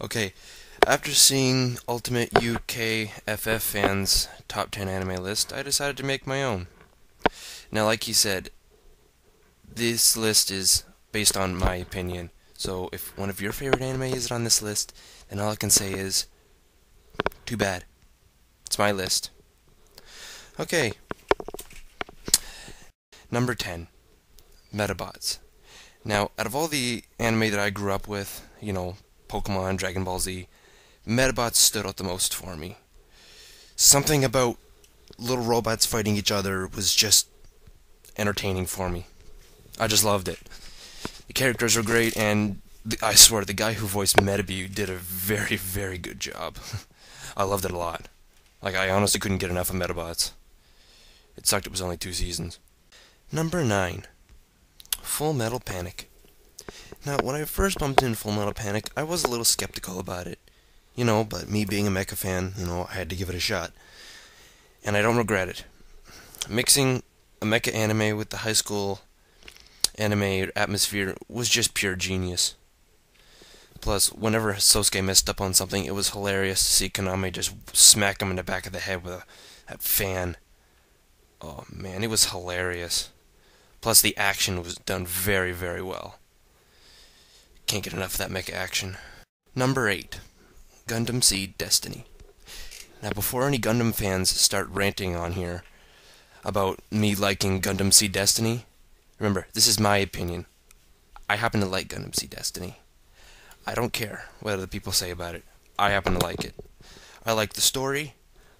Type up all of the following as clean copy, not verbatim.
Okay, after seeing Ultimate UKFF fans' top 10 anime list, I decided to make my own. Now, like he said, this list is based on my opinion. So if one of your favorite anime isn't on this list, then all I can say is, too bad. It's my list. Okay, number 10, Metabots. Now, out of all the anime that I grew up with, Pokemon, Dragon Ball Z, Metabots stood out the most for me. Something about little robots fighting each other was just entertaining for me. I just loved it. The characters were great, and I swear, the guy who voiced Metabee did a very, very good job. I loved it a lot. I honestly couldn't get enough of Metabots. It sucked it was only 2 seasons. Number 9, Full Metal Panic. Now, when I first bumped into Full Metal Panic, I was a little skeptical about it. But me being a mecha fan, I had to give it a shot. And I don't regret it. Mixing a mecha anime with the high school anime atmosphere was just pure genius. Plus, whenever Sosuke messed up on something, it was hilarious to see Konami just smack him in the back of the head with that fan. Oh man, it was hilarious. Plus, the action was done very, very well. Can't get enough of that mecha action. Number 8, Gundam Seed Destiny. Now, before any Gundam fans start ranting on here about me liking Gundam Seed Destiny, remember, this is my opinion. I happen to like Gundam Seed Destiny. I don't care what other people say about it. I happen to like it. I like the story,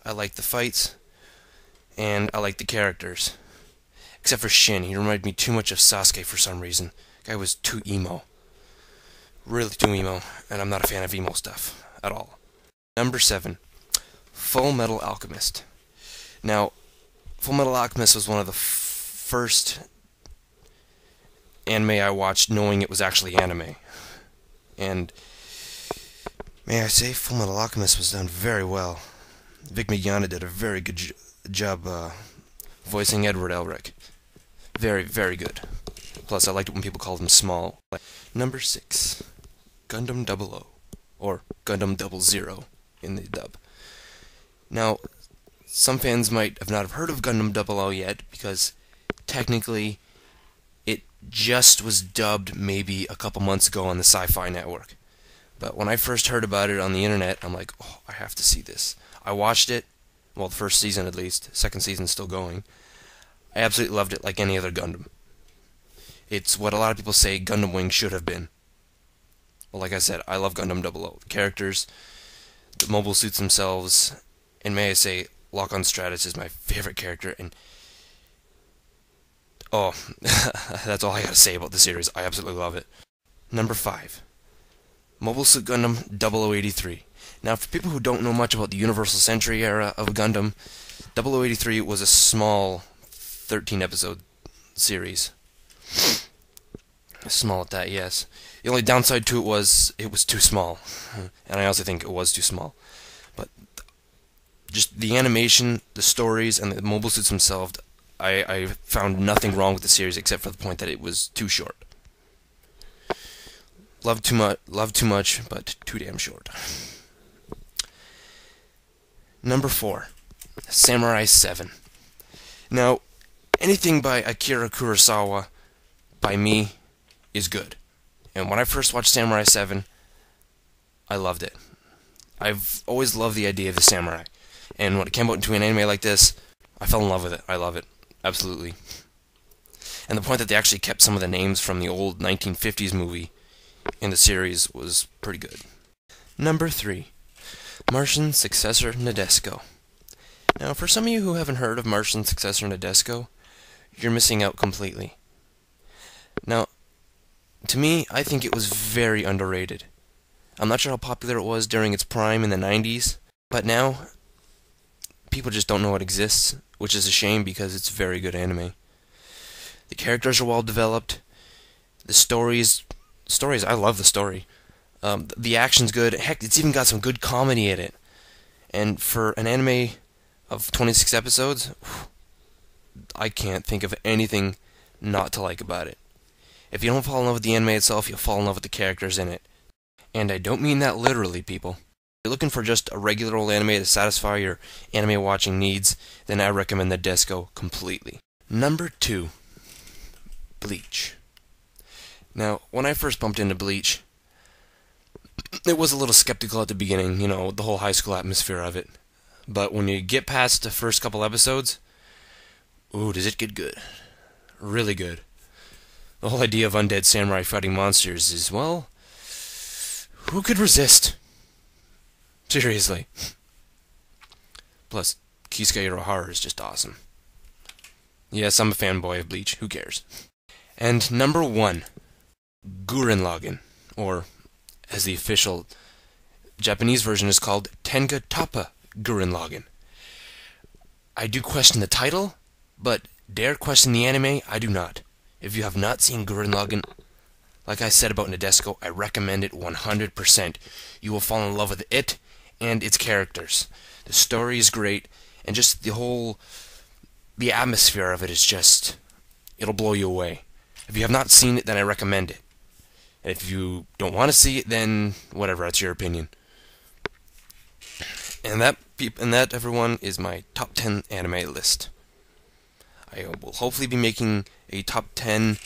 I like the fights, and I like the characters. Except for Shin, he reminded me too much of Sasuke for some reason. The guy was too emo. Really too emo, and I'm not a fan of emo stuff at all. Number 7, Full Metal Alchemist. Now, Full Metal Alchemist was one of the first anime I watched knowing it was actually anime. And may I say, Full Metal Alchemist was done very well. Vic Mignogna did a very good job voicing Edward Elric. Very, very good. Plus, I liked it when people called him small. Number 6, Gundam 00, or Gundam 00 in the dub. Now, some fans might have not have heard of Gundam 00 yet, because technically it just was dubbed maybe a couple months ago on the Sci-Fi Network. But when I first heard about it on the internet, I'm like, oh, I have to see this. I watched it, well, the first season at least, second season's still going. I absolutely loved it like any other Gundam. It's what a lot of people say Gundam Wing should have been. Well, like I said, I love Gundam 00. The characters, the mobile suits themselves, and may I say, Lock-on Stratus is my favorite character, and oh, that's all I gotta say about the series. I absolutely love it. Number 5, Mobile Suit Gundam 0083. Now, for people who don't know much about the Universal Century era of Gundam, 0083 was a small 13-episode series. Small at that, yes. The only downside to it was too small. And I also think it was too small. But just the animation, the stories, and the mobile suits themselves, I found nothing wrong with the series except for the point that it was too short. Love too much, but too damn short. Number 4, Samurai 7. Now, anything by Akira Kurosawa, by me, is good. And when I first watched Samurai 7, I loved it. I've always loved the idea of the samurai. And when it came out into an anime like this, I fell in love with it. I love it. Absolutely. And the point that they actually kept some of the names from the old 1950s movie in the series was pretty good. Number 3, Martian Successor Nadesico. Now, for some of you who haven't heard of Martian Successor Nadesico, you're missing out completely. Now, to me, I think it was very underrated. I'm not sure how popular it was during its prime in the 90s, but now, people just don't know it exists, which is a shame because it's very good anime. The characters are well developed. The stories, I love the story. The action's good. Heck, it's even got some good comedy in it. And for an anime of 26 episodes, I can't think of anything not to like about it. If you don't fall in love with the anime itself, you'll fall in love with the characters in it. And I don't mean that literally, people. If you're looking for just a regular old anime to satisfy your anime watching needs, then I recommend the Desco completely. Number 2, Bleach. Now, when I first bumped into Bleach, it was a little skeptical at the beginning, the whole high school atmosphere of it. But when you get past the first couple episodes, ooh, does it get good. Really good. The whole idea of undead samurai fighting monsters is, well, who could resist? Seriously. Plus, Kisuke Irohara is just awesome. Yes, I'm a fanboy of Bleach. Who cares? And number 1, Gurren Lagann, or as the official Japanese version is called, Tenga Toppa Gurren Lagann. I do question the title, but dare question the anime, I do not. If you have not seen Gurren Lagann, like I said about Nadesco, I recommend it 100%. You will fall in love with it and its characters. The story is great, and just the atmosphere of it is just, it'll blow you away. If you have not seen it, then I recommend it. And if you don't want to see it, then whatever, that's your opinion. And that, everyone, is my top 10 anime list. I will hopefully be making a top 10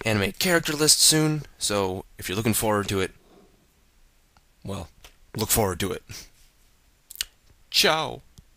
anime character list soon, so if you're looking forward to it, well, look forward to it. Ciao!